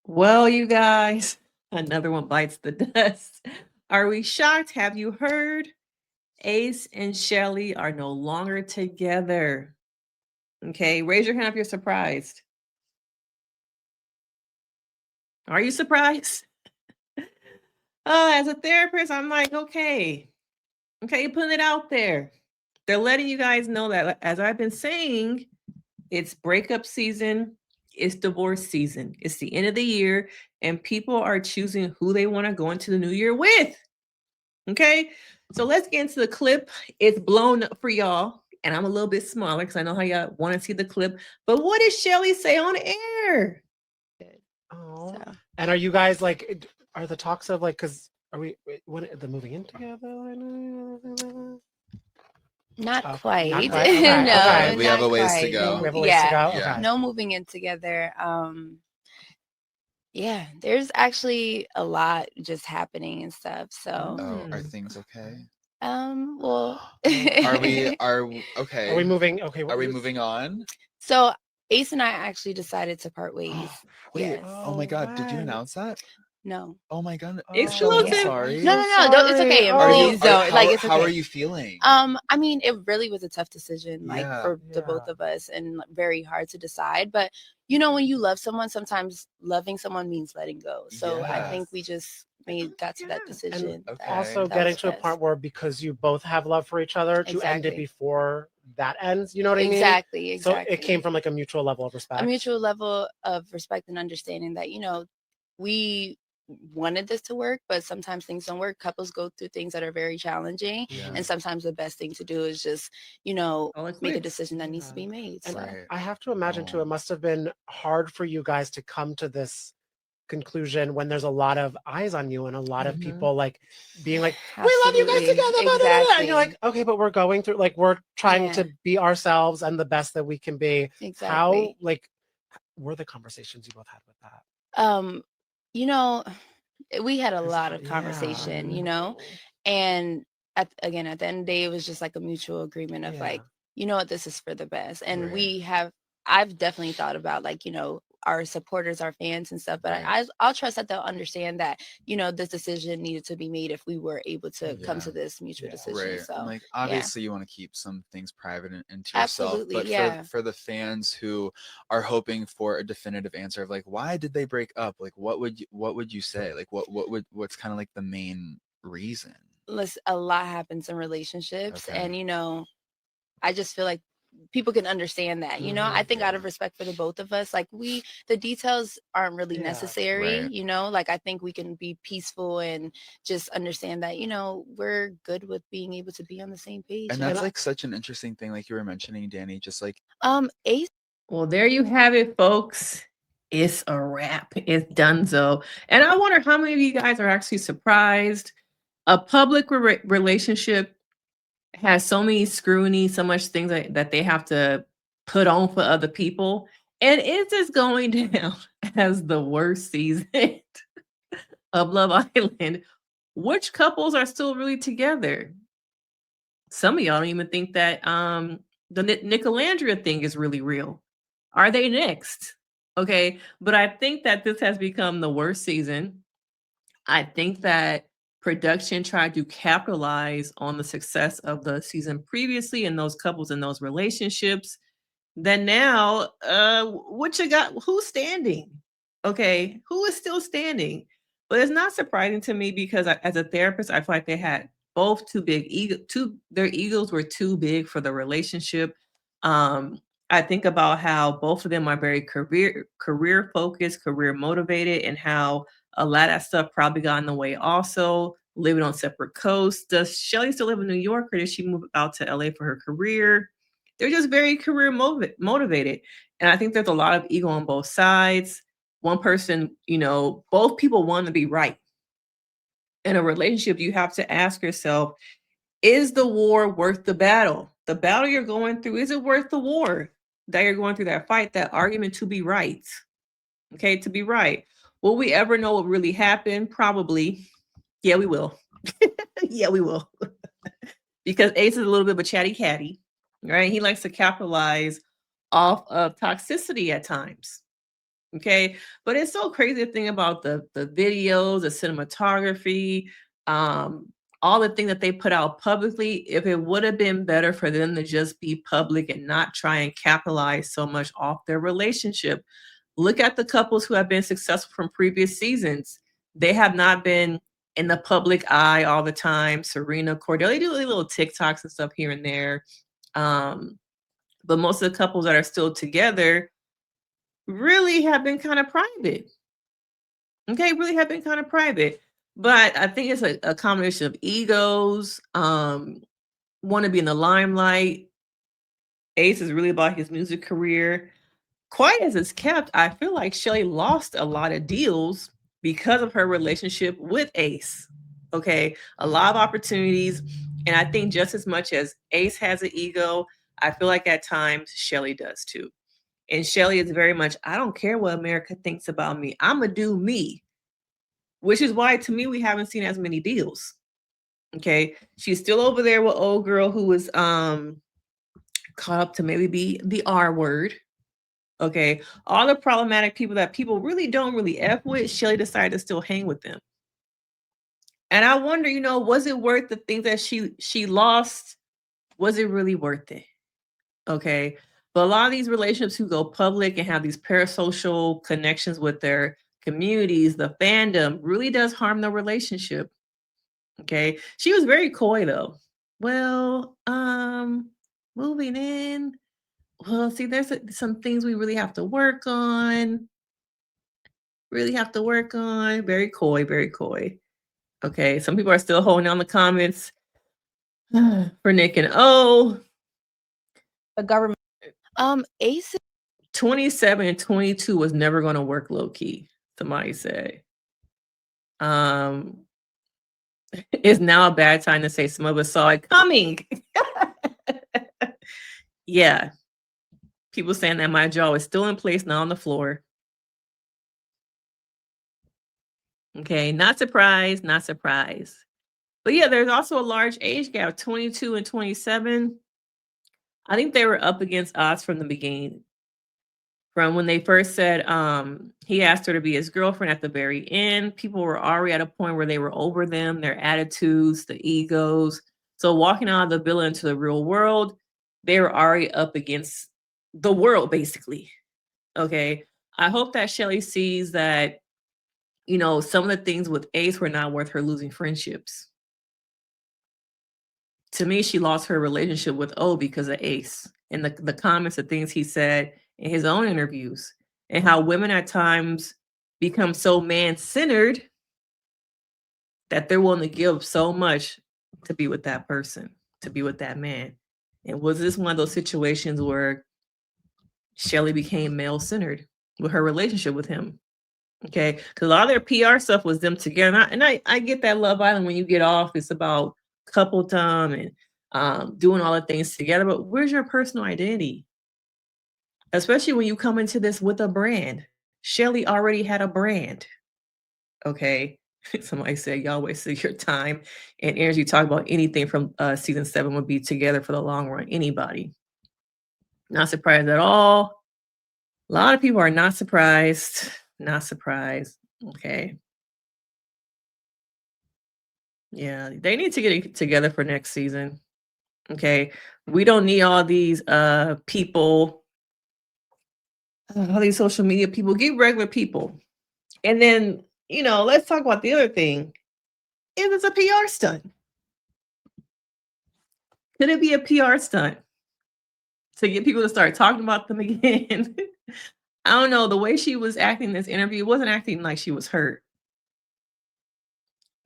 Well, you guys, another one bites the dust. Are we shocked? Have you heard? Ace and Chelley are no longer together. Okay, raise your hand if you're surprised. Are you surprised? As a therapist, I'm like, okay, you're putting it out there. They're letting you guys know that, as I've been saying, it's breakup season, it's divorce season, it's the end of the year, and people are choosing who they want to go into the new year with. Okay, so let's get into the clip. It's blown up for y'all, and I'm a little bit smaller because I know how y'all want to see the clip. But what did Chelley say on air? Oh, So and are you guys like? Are the talks of like? Because are we? When the moving in together? not Oh, quite. not quite. Okay, No, okay. We have not a ways to quite. go. We have a ways to Yeah, go. Yeah. Okay. no moving in together. Yeah, there's actually a lot just happening and stuff. So, Oh, are things okay? well, Are we okay? Are we moving? Okay. Are we moving on? So Ace and I actually decided to part ways. Wait, Yes. oh my God, did you wow. announce that? No. Oh my God. Exclusive. I'm Yeah. sorry. No, it's okay. Sorry. Please don't. Like, it's how are okay. you feeling? I mean, it really was a tough decision, like Yeah. for the both of us, and like, very hard to decide. But you know, when you love someone, sometimes loving someone means letting go. So I Yes. think we just got to that And decision. Okay. also that getting was to a best. point where, because you both have love for each other, to end it Exactly. before that ends. You know what I mean? Exactly. So it came from like a mutual level of respect. A mutual level of respect and understanding that, you know, we wanted this to work, but sometimes things don't work. Couples go through things that are very challenging, Yeah. and sometimes the best thing to do is just, you know, Call it make a quits. decision that needs to be made. And So Right. I have to imagine too, Oh. it must have been hard for you guys to come to this conclusion when there's a lot of eyes on you and a lot of people like being like, we love you guys Absolutely. together, blah, blah, blah, blah. And you're Exactly. like, okay, but we're going through, like, we're trying Yeah. to be ourselves and the best that we can be. Exactly. How like were the conversations you both had with that? You know, we had a 'Cause lot of conversation, you know, and at the end of the day, it was just like a mutual agreement of like, you know what, this is for the best. And Right. I've definitely thought about, like, you know, our supporters, our fans and stuff, but Right. I'll trust that they'll understand that, you know, this decision needed to be made if we were able to come Yeah. to this mutual decision. Right. And So like yeah, obviously you want to keep some things private and to yourself, absolutely. but Yeah. for the fans who are hoping for a definitive answer of like, why did they break up? Like what would you say? Like what's kind of like the main reason? Listen, a lot happens in relationships, Okay. and you know, I just feel like people can understand that, you know. I think out of respect for the both of us, like the details aren't really necessary, Right. you know. Like I think we can be peaceful and just understand that, you know, we're good with being able to be on the same page. And that's like such an interesting thing, like you were mentioning, Danny, just like Ace. Well, there you have it, folks. It's a wrap. It's donezo. And I wonder how many of you guys are actually surprised. A public relationship has so many scrutiny, so much things that they have to put on for other people. And it's just going down as the worst season of Love Island. Which couples are still really together? Some of y'all don't even think that the Nicolandria thing is really real. Are they next? Okay. But I think that this has become the worst season. I think that production tried to capitalize on the success of the season previously and those couples and those relationships. Then now, what you got? Who's standing? Okay, who is still standing? But it's not surprising to me because as a therapist, I feel like they had both too big ego. Their egos were too big for the relationship. I think about how both of them are very career focused, career motivated, and how a lot of that stuff probably got in the way. Also, living on separate coasts. Does Chelley still live in New York, or did she move out to LA for her career? They're just very career motivated. And I think there's a lot of ego on both sides. One person, you know, both people want to be right. In a relationship, you have to ask yourself, is the war worth the battle? The battle you're going through, is it worth the war that you're going through, that fight, that argument to be right? Okay, to be right. Will we ever know what really happened? Probably. Yeah, we will. Yeah, we will. Because Ace is a little bit of a chatty catty, right? He likes to capitalize off of toxicity at times. Okay. But it's so crazy to think about the videos, the cinematography, all the things that they put out publicly. If it would have been better for them to just be public and not try and capitalize so much off their relationship. Look at the couples who have been successful from previous seasons. They have not been in the public eye all the time. Serena, Cordell, they do little TikToks and stuff here and there. But most of the couples that are still together really have been kind of private. Okay, really have been kind of private. But I think it's a combination of egos, want to be in the limelight. Ace is really about his music career. Quiet as it's kept, I feel like Chelley lost a lot of deals because of her relationship with Ace. Okay, a lot of opportunities. And I think just as much as Ace has an ego, I feel like at times Chelley does too. And Chelley is very much, I don't care what America thinks about me. I'm going to do me, which is why to me, we haven't seen as many deals. Okay. She's still over there with old girl who was caught up to maybe be the R word. Okay. All the problematic people that people really don't really F with, Chelley decided to still hang with them. And I wonder, was it worth the things that she lost? Was it really worth it? Okay. But a lot of these relationships who go public and have these parasocial connections with their communities, the fandom really does harm the relationship. Okay. She was very coy though. Well, moving in. Well, see, there's some things we really have to work on. Very coy, very coy. Okay. Some people are still holding on the comments for Nick and O. The government. Ace 27 and 22 was never going to work low key, somebody said. It's now a bad time to say some of us saw it coming. Yeah. People saying that my jaw is still in place, not on the floor. Okay, not surprised, not surprised. But yeah, there's also a large age gap, 22 and 27. I think they were up against odds from the beginning. From when they first said he asked her to be his girlfriend at the very end, people were already at a point where they were over them, their attitudes, the egos. So walking out of the villa into the real world, they were already up against the world, basically. Okay. I hope that Chelley sees that, some of the things with Ace were not worth her losing friendships. To me, she lost her relationship with O because of Ace and the comments, the things he said in his own interviews, and how women at times become so man-centered that they're willing to give so much to be with that person, to be with that man. And was this one of those situations where Chelley became male-centered with her relationship with him? Okay, because a lot of their PR stuff was them together, and I get that Love Island when you get off, it's about couple time and doing all the things together. But where's your personal identity? Especially when you come into this with a brand. Chelley already had a brand. Okay. Somebody said y'all wasted your time and energy talking about anything from season 7 would be together for the long run. Anybody. Not surprised at all. A lot of people are not surprised. Not surprised. Okay. Yeah, they need to get it together for next season. Okay. We don't need all these people, all these social media people. Get regular people. And then, let's talk about the other thing. If it's a PR stunt. Could it be a PR stunt to get people to start talking about them again? I don't know. The way she was acting in this interview wasn't acting like she was hurt.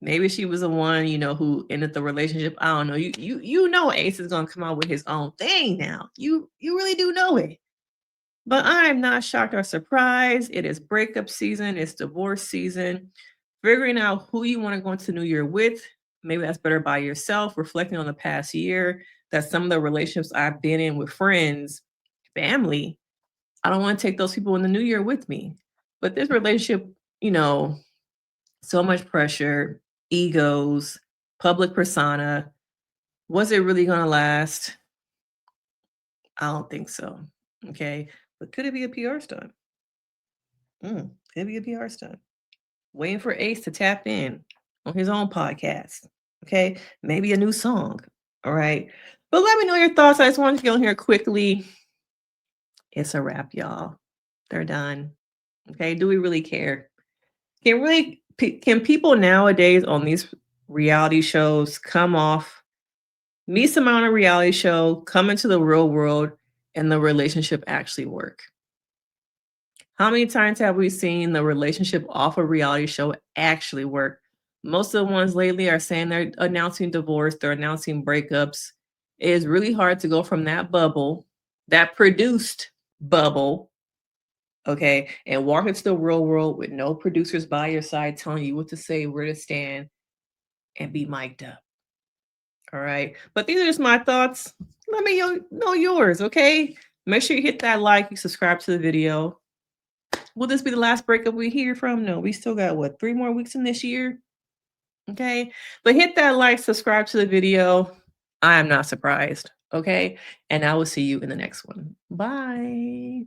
Maybe she was the one, who ended the relationship. I don't know. You know Ace is gonna come out with his own thing now. You really do know it. But I am not shocked or surprised. It is breakup season, it's divorce season. Figuring out who you want to go into New Year with. Maybe that's better by yourself, reflecting on the past year. That some of the relationships I've been in with friends, family, I don't want to take those people in the New Year with me. But this relationship, so much pressure, egos, public persona. Was it really going to last? I don't think so. Okay. But could it be a PR stunt? Could be a PR stunt. Waiting for Ace to tap in on his own podcast. Okay. Maybe a new song. All right. But let me know your thoughts. I just wanted to get on here quickly. It's a wrap, y'all. They're done. Okay. Do we really care? Can people nowadays on these reality shows come off, meet someone on a reality show, come into the real world, and the relationship actually work? How many times have we seen the relationship off a reality show actually work? Most of the ones lately are saying they're announcing divorce, they're announcing breakups. It is really hard to go from that bubble, that produced bubble, okay, and walk into the real world with no producers by your side telling you what to say, where to stand, and be mic'd up. All right. But these are just my thoughts. Let me know yours, okay? Make sure you hit that like, you subscribe to the video. Will this be the last breakup we hear from? No, we still got 3 more weeks in this year? Okay. But hit that like, subscribe to the video. I am not surprised. Okay. And I will see you in the next one. Bye.